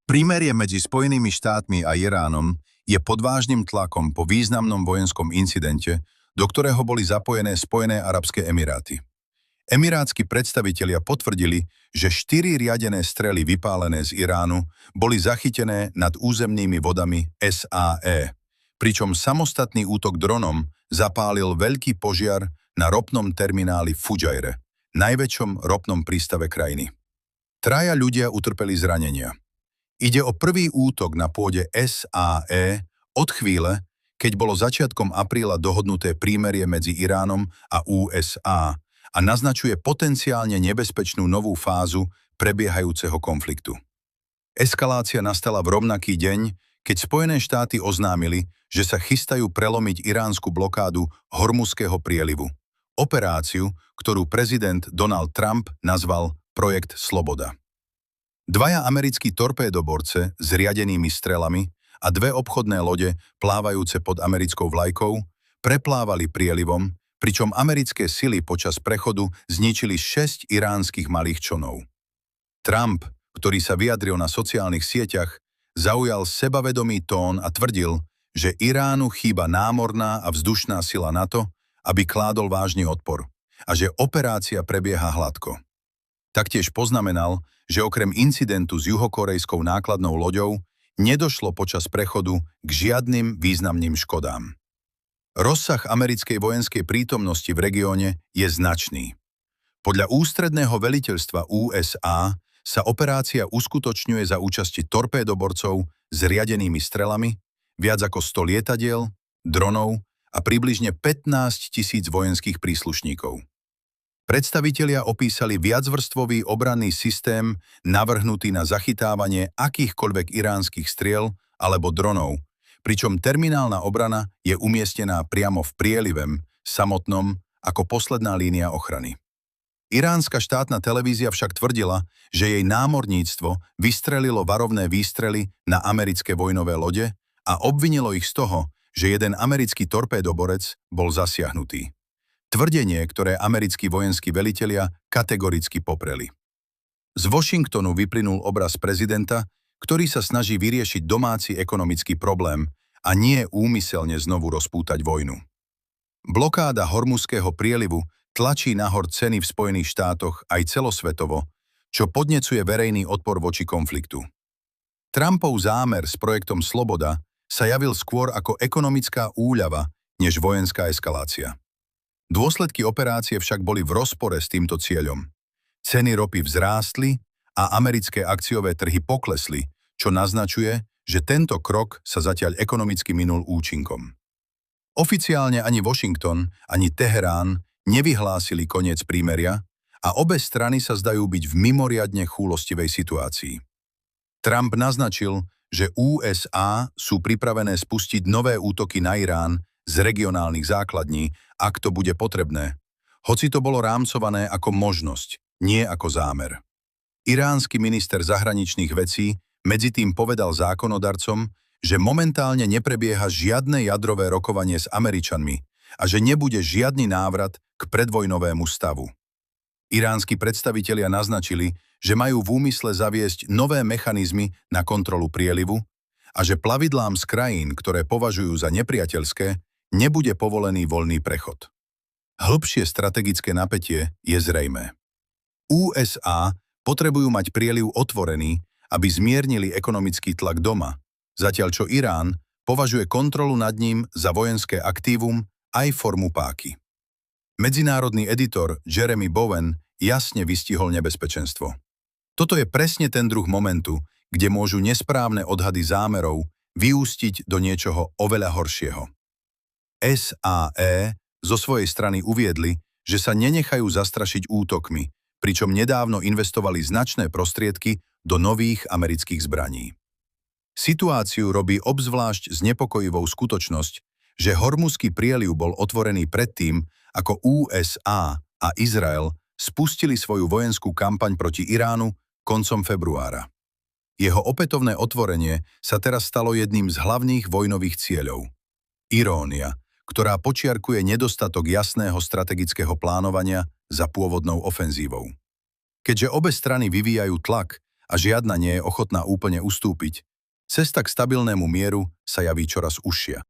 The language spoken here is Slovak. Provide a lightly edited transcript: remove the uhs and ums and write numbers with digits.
Prímerie medzi Spojenými štátmi a Iránom je pod vážnym tlakom po významnom vojenskom incidente, do ktorého boli zapojené Spojené arabské emiráty. Emirátsky predstavitelia potvrdili, že 4 riadené strely vypálené z Iránu boli zachytené nad územnými vodami SAE, pričom samostatný útok dronom zapálil veľký požiar na ropnom termináli Fudžajre, najväčšom ropnom prístave krajiny. 3 ľudia utrpeli zranenia. Ide o prvý útok na pôde SAE od chvíle, keď bolo začiatkom apríla dohodnuté prímerie medzi Iránom a USA a naznačuje potenciálne nebezpečnú novú fázu prebiehajúceho konfliktu. Eskalácia nastala v rovnaký deň, keď Spojené štáty oznámili, že sa chystajú prelomiť iránsku blokádu Hormuzského prielivu, operáciu, ktorú prezident Donald Trump nazval Projekt Sloboda. 2 americkí torpédoborce s riadenými strelami a 2 obchodné lode plávajúce pod americkou vlajkou preplávali prielivom, pričom americké sily počas prechodu zničili 6 iránskych malých člnov. Trump, ktorý sa vyjadril na sociálnych sieťach, zaujal sebavedomý tón a tvrdil, že Iránu chýba námorná a vzdušná sila na to, aby kládol vážny odpor a že operácia prebieha hladko. Taktiež poznamenal, že okrem incidentu s juhokorejskou nákladnou loďou nedošlo počas prechodu k žiadnym významným škodám. Rozsah americkej vojenskej prítomnosti v regióne je značný. Podľa ústredného veliteľstva USA sa operácia uskutočňuje za účasti torpédoborcov s riadenými strelami, viac ako 100 lietadiel, dronov a približne 15 000 vojenských príslušníkov. Predstavitelia opísali viacvrstvový obranný systém navrhnutý na zachytávanie akýchkoľvek iránskych striel alebo dronov, pričom terminálna obrana je umiestnená priamo v prielivem, samotnom, ako posledná línia ochrany. Iránska štátna televízia však tvrdila, že jej námorníctvo vystrelilo varovné výstrely na americké vojnové lode a obvinilo ich z toho, že jeden americký torpédoborec bol zasiahnutý. Tvrdenie, ktoré americkí vojenskí velitelia kategoricky popreli. Z Washingtonu vyplynul obraz prezidenta, ktorý sa snaží vyriešiť domáci ekonomický problém a nie úmyselne znovu rozpútať vojnu. Blokáda Hormuzského prielivu tlačí nahor ceny v Spojených štátoch aj celosvetovo, čo podnecuje verejný odpor voči konfliktu. Trumpov zámer s projektom Sloboda sa javil skôr ako ekonomická úľava, než vojenská eskalácia. Dôsledky operácie však boli v rozpore s týmto cieľom. Ceny ropy vzrástli a americké akciové trhy poklesli, čo naznačuje, že tento krok sa zatiaľ ekonomicky minul účinkom. Oficiálne ani Washington, ani Teherán nevyhlásili koniec prímeria a obe strany sa zdajú byť v mimoriadne chúlostivej situácii. Trump naznačil, že USA sú pripravené spustiť nové útoky na Irán z regionálnych základní, ak to bude potrebné, hoci to bolo rámcované ako možnosť, nie ako zámer. Iránsky minister zahraničných vecí medzitým povedal zákonodarcom, že momentálne neprebieha žiadne jadrové rokovanie s Američanmi a že nebude žiadny návrat k predvojnovému stavu. Iránsky predstavitelia naznačili, že majú v úmysle zaviesť nové mechanizmy na kontrolu prielivu a že plavidlám z krajín, ktoré považujú za nepriateľské, nebude povolený voľný prechod. Hĺbšie strategické napätie je zrejmé. USA potrebujú mať prieliv otvorený, aby zmiernili ekonomický tlak doma, zatiaľ čo Irán považuje kontrolu nad ním za vojenské aktívum aj formu páky. Medzinárodný editor Jeremy Bowen jasne vystihol nebezpečenstvo. Toto je presne ten druh momentu, kde môžu nesprávne odhady zámerov vyústiť do niečoho oveľa horšieho. SAE zo svojej strany uviedli, že sa nenechajú zastrašiť útokmi, pričom nedávno investovali značné prostriedky do nových amerických zbraní. Situáciu robí obzvlášť znepokojivou skutočnosť, že Hormuzský prieliv bol otvorený predtým, ako USA a Izrael spustili svoju vojenskú kampaň proti Iránu koncom februára. Jeho opätovné otvorenie sa teraz stalo jedným z hlavných vojnových cieľov. Irónia, ktorá počiarkuje nedostatok jasného strategického plánovania za pôvodnou ofenzívou. Keďže obe strany vyvíjajú tlak a žiadna nie je ochotná úplne ustúpiť, cesta k stabilnému mieru sa javí čoraz užšia.